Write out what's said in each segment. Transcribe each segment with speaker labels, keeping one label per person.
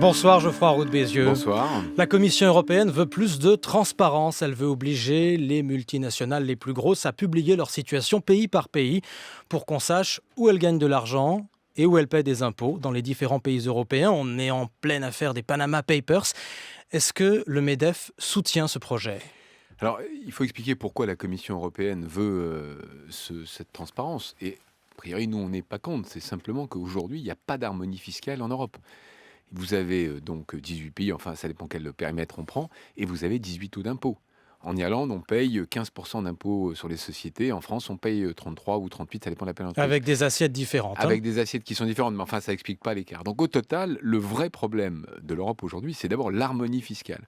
Speaker 1: Bonsoir Geoffroy Roux de Bézieux.
Speaker 2: Bonsoir.
Speaker 1: La Commission européenne veut plus de transparence. Elle veut obliger les multinationales les plus grosses à publier leur situation pays par pays pour qu'on sache où elles gagnent de l'argent et où elles paient des impôts. Dans les différents pays européens, on est en pleine affaire des Panama Papers. Est-ce que le MEDEF soutient ce projet ?
Speaker 2: Alors, il faut expliquer pourquoi la Commission européenne veut cette transparence. Et a priori, nous, on n'est pas contre. C'est simplement qu'aujourd'hui, il n'y a pas d'harmonie fiscale en Europe. Vous avez donc 18 pays, enfin, ça dépend quel périmètre on prend, et vous avez 18 taux d'impôt. En Irlande, on paye 15% d'impôts sur les sociétés. En France, on paye 33 ou 38, ça dépend de la pénalité.
Speaker 1: Avec des assiettes différentes.
Speaker 2: Avec des assiettes qui sont différentes, mais enfin, ça n'explique pas l'écart. Donc, au total, le vrai problème de l'Europe aujourd'hui, c'est d'abord l'harmonie fiscale.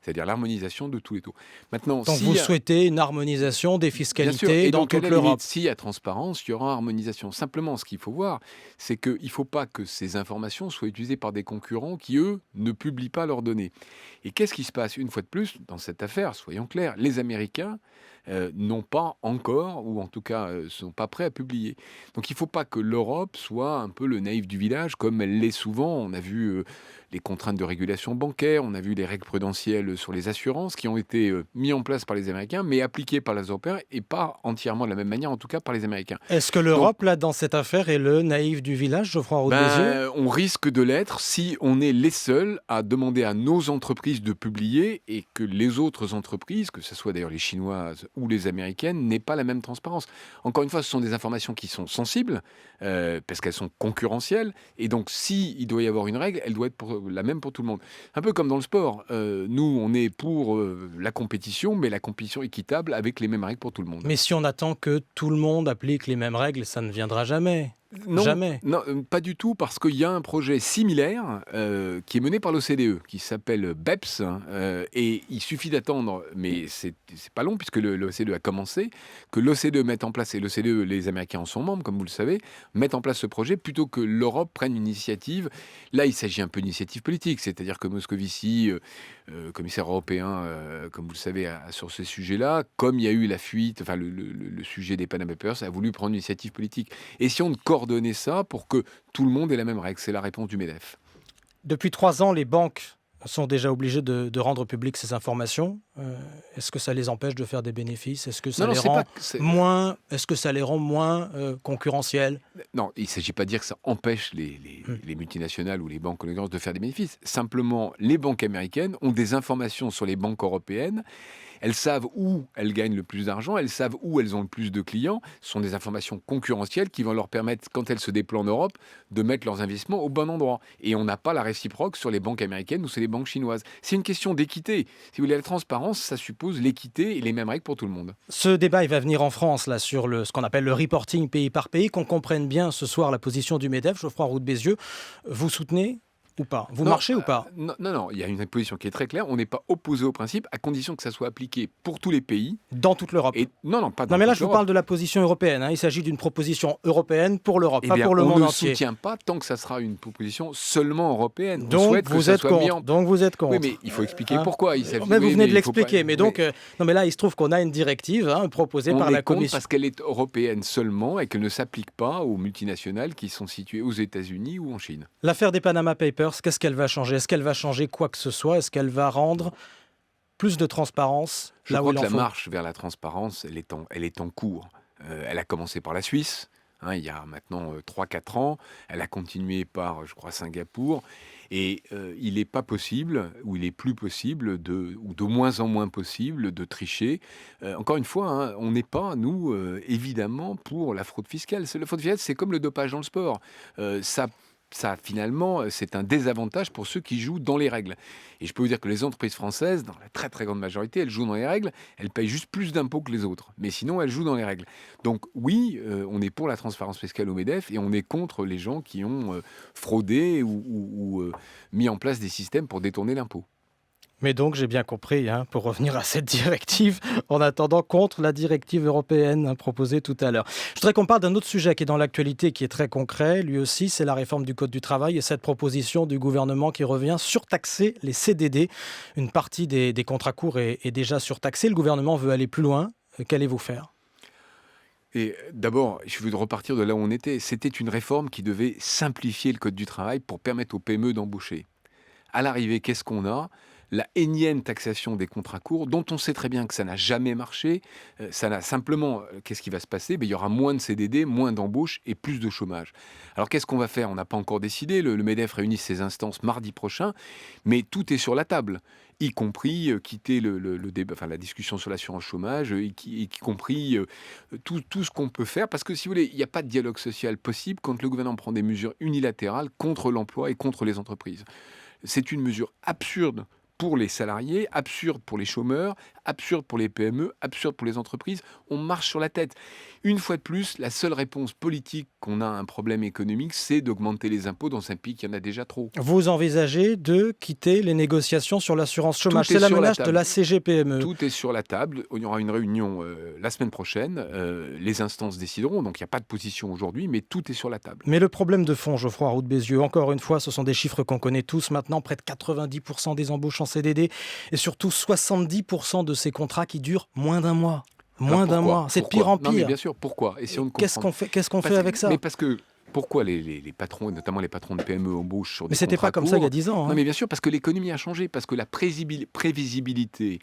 Speaker 2: C'est-à-dire l'harmonisation de tous les taux. Maintenant,
Speaker 1: Donc vous souhaitez une harmonisation des fiscalités dans toute l'Europe.
Speaker 2: S'il y a transparence, il y aura harmonisation. Simplement, ce qu'il faut voir, c'est qu'il ne faut pas que ces informations soient utilisées par des concurrents qui, eux, ne publient pas leurs données. Et qu'est-ce qui se passe une fois de plus dans cette affaire ? Soyons clairs, les Américains n'ont pas encore, ou en tout cas ne sont pas prêts à publier. Donc il ne faut pas que l'Europe soit un peu le naïf du village, comme elle l'est souvent. On a vu les contraintes de régulation bancaire, on a vu les règles prudentielles sur les assurances qui ont été mis en place par les Américains, mais appliquées par les Européens et pas entièrement de la même manière, en tout cas par les Américains.
Speaker 1: Est-ce que l'Europe, là, dans cette affaire, est le naïf du village, Geoffroy Roux de Bézieux ?
Speaker 2: On risque de l'être si on est les seuls à demander à nos entreprises de publier et que les autres entreprises, que ce soit d'ailleurs les chinoises ou les américaines, n'aient pas la même transparence. Encore une fois, ce sont des informations qui sont sensibles, parce qu'elles sont concurrentielles, et donc s'il doit y avoir une règle, elle doit être la même pour tout le monde. Un peu comme dans le sport. Nous, on est pour la compétition, mais la compétition équitable avec les mêmes règles pour tout le monde.
Speaker 1: Mais si on attend que tout le monde applique les mêmes règles, ça ne viendra jamais.
Speaker 2: Non,
Speaker 1: jamais.
Speaker 2: Non, pas du tout, parce qu'il y a un projet similaire qui est mené par l'OCDE, qui s'appelle BEPS, et il suffit d'attendre, mais c'est pas long, puisque l'OCDE a commencé, que l'OCDE mette en place, et l'OCDE, les Américains en sont membres, comme vous le savez, mettent en place ce projet, plutôt que l'Europe prenne une initiative. Là, il s'agit un peu d'initiative politique, c'est-à-dire que Moscovici, commissaire européen, comme vous le savez, sur ce sujet-là, comme il y a eu la fuite, enfin le sujet des Panama Papers, a voulu prendre une initiative politique. Et si on coordonner ça pour que tout le monde ait la même règle. C'est la réponse du MEDEF.
Speaker 1: Depuis 3 ans, les banques sont déjà obligées de rendre publiques ces informations. Est-ce que ça les empêche de faire des bénéfices ? Est-ce que ça les rend moins concurrentiels ?
Speaker 2: Non, il ne s'agit pas de dire que ça empêche les multinationales ou les banques de faire des bénéfices. Simplement, les banques américaines ont des informations sur les banques européennes. Elles savent où elles gagnent le plus d'argent, elles savent où elles ont le plus de clients. Ce sont des informations concurrentielles qui vont leur permettre, quand elles se déploient en Europe, de mettre leurs investissements au bon endroit. Et on n'a pas la réciproque sur les banques américaines ou sur les banques chinoises. C'est une question d'équité. Si vous voulez, la transparence, ça suppose l'équité et les mêmes règles pour tout le monde.
Speaker 1: Ce débat, il va venir en France, là, sur ce qu'on appelle le reporting pays par pays, qu'on comprenne bien ce soir la position du MEDEF. Geoffroy Roux de Bézieux, vous soutenez ou pas ? Vous marchez ou pas ?
Speaker 2: Non, il y a une position qui est très claire. On n'est pas opposé au principe, à condition que ça soit appliqué pour tous les pays.
Speaker 1: Dans toute l'Europe ?
Speaker 2: Non, pas dans
Speaker 1: Non, mais là,
Speaker 2: toute
Speaker 1: je vous parle de la position européenne. Il s'agit d'une proposition européenne pour l'Europe, pas pour le monde entier.
Speaker 2: On ne soutient pas tant que ça sera une proposition seulement européenne.
Speaker 1: Donc, vous êtes contre.
Speaker 2: Oui, mais il faut expliquer pourquoi.
Speaker 1: Vous venez de l'expliquer. Mais donc, non, mais là, il se trouve qu'on a une directive proposée par la Commission.
Speaker 2: Parce qu'elle est européenne seulement et qu'elle ne s'applique pas aux multinationales qui sont situées aux États-Unis ou en Chine.
Speaker 1: L'affaire des Panama Papers, qu'est-ce qu'elle va changer ? Est-ce qu'elle va changer quoi que ce soit ? Est-ce qu'elle va rendre plus de transparence là où il en faut ?
Speaker 2: Je crois que la marche vers la transparence, elle est en cours. Elle a commencé par la Suisse, il y a maintenant 3-4 ans. Elle a continué par, je crois, Singapour. Et il n'est pas possible, ou il est plus possible, ou de moins en moins possible, de tricher. Encore une fois, on n'est pas, nous, évidemment, pour la fraude fiscale. La fraude fiscale, c'est comme le dopage dans le sport. Ça, finalement, c'est un désavantage pour ceux qui jouent dans les règles. Et je peux vous dire que les entreprises françaises, dans la très très grande majorité, elles jouent dans les règles, elles payent juste plus d'impôts que les autres. Mais sinon, elles jouent dans les règles. Donc oui, on est pour la transparence fiscale au MEDEF et on est contre les gens qui ont fraudé ou mis en place des systèmes pour détourner l'impôt.
Speaker 1: Mais donc, j'ai bien compris, pour revenir à cette directive, en attendant contre la directive européenne proposée tout à l'heure. Je voudrais qu'on parle d'un autre sujet qui est dans l'actualité, qui est très concret. Lui aussi, c'est la réforme du Code du travail et cette proposition du gouvernement qui revient surtaxer les CDD. Une partie des contrats courts est déjà surtaxée. Le gouvernement veut aller plus loin. Qu'allez-vous faire ?
Speaker 2: Et d'abord, je veux repartir de là où on était. C'était une réforme qui devait simplifier le Code du travail pour permettre aux PME d'embaucher. À l'arrivée, qu'est-ce qu'on a? La énième taxation des contrats courts, dont on sait très bien que ça n'a jamais marché. Ça n'a simplement, qu'est-ce qui va se passer? Ben, il y aura moins de CDD, moins d'embauches et plus de chômage. Alors qu'est-ce qu'on va faire? On n'a pas encore décidé. Le MEDEF réunit ses instances mardi prochain, mais tout est sur la table, y compris quitter le débat, enfin, la discussion sur l'assurance chômage, y compris tout ce qu'on peut faire. Parce que si vous voulez, il n'y a pas de dialogue social possible quand le gouvernement prend des mesures unilatérales contre l'emploi et contre les entreprises. C'est une mesure absurde pour les salariés, absurde pour les chômeurs, absurde pour les PME, absurde pour les entreprises. On marche sur la tête. Une fois de plus, la seule réponse politique qu'on a à un problème économique, c'est d'augmenter les impôts dans un pays qui en a déjà trop.
Speaker 1: Vous envisagez de quitter les négociations sur l'assurance chômage.
Speaker 2: Tout est
Speaker 1: C'est la
Speaker 2: sur la
Speaker 1: menace de
Speaker 2: table.
Speaker 1: la CGPME.
Speaker 2: Tout est sur la table. Il y aura une réunion la semaine prochaine. Les instances décideront. Donc il n'y a pas de position aujourd'hui, mais tout est sur la table.
Speaker 1: Mais le problème de fond, Geoffroy Roux de Bézieux, encore une fois, ce sont des chiffres qu'on connaît tous maintenant, près de 90% des embauches en CDD et surtout 70% de ces contrats qui durent moins d'un mois.
Speaker 2: Alors
Speaker 1: Moins d'un
Speaker 2: pourquoi?
Speaker 1: mois, c'est de
Speaker 2: Pourquoi?
Speaker 1: pire en
Speaker 2: Non, mais
Speaker 1: pire.
Speaker 2: bien sûr, pourquoi? Essayons de
Speaker 1: Qu'est-ce
Speaker 2: comprendre.
Speaker 1: qu'on fait, qu'est-ce qu'on fait avec ça?
Speaker 2: Mais parce que pourquoi les patrons, et notamment les patrons de PME, embauchent sur
Speaker 1: Mais
Speaker 2: des
Speaker 1: c'était
Speaker 2: contrats
Speaker 1: pas comme ça il y a
Speaker 2: courts?
Speaker 1: 10 ans.
Speaker 2: Non,
Speaker 1: Hein.
Speaker 2: mais bien sûr, parce que l'économie a changé, parce que la prévisibilité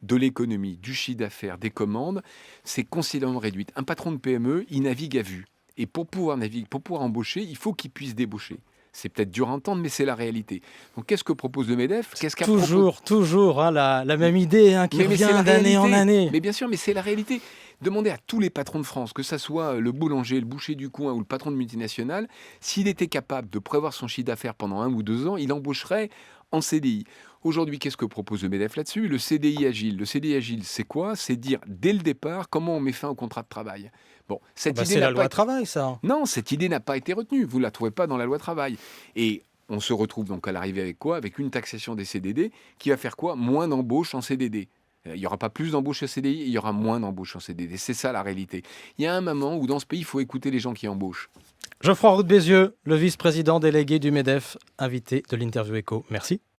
Speaker 2: de l'économie, du chiffre d'affaires, des commandes, c'est considérablement réduite. Un patron de PME, il navigue à vue. Et pour pouvoir naviguer, pour pouvoir embaucher, il faut qu'il puisse débaucher. C'est peut-être dur à entendre, mais c'est la réalité. Donc, qu'est-ce que propose le MEDEF? Qu'est-ce qu'a proposé?
Speaker 1: Toujours hein, la même idée hein, qui
Speaker 2: Mais c'est
Speaker 1: revient
Speaker 2: la
Speaker 1: d'année en
Speaker 2: réalité.
Speaker 1: année.
Speaker 2: Mais bien sûr, mais c'est la réalité. Demandez à tous les patrons de France, que ça soit le boulanger, le boucher du coin ou le patron de multinationale, s'il était capable de prévoir son chiffre d'affaires pendant 1 ou 2 ans, il embaucherait en CDI. Aujourd'hui, qu'est-ce que propose le MEDEF là-dessus? Le CDI agile. Le CDI agile, c'est quoi? C'est dire dès le départ comment on met fin au contrat de travail. Bon, cette idée
Speaker 1: C'est la
Speaker 2: n'a
Speaker 1: loi
Speaker 2: pas
Speaker 1: travail, ça.
Speaker 2: non, cette idée n'a pas été retenue. Vous ne la trouvez pas dans la loi travail. Et on se retrouve donc à l'arrivée avec quoi? Avec une taxation des CDD qui va faire quoi? Moins d'embauches en CDD. Il n'y aura pas plus d'embauches en CDI, il y aura moins d'embauches en CDD. C'est ça la réalité. Il y a un moment où dans ce pays, il faut écouter les gens qui embauchent.
Speaker 1: Geoffroy Roux de Bézieux, le vice-président délégué du MEDEF, invité de l'Interview Écho. Merci.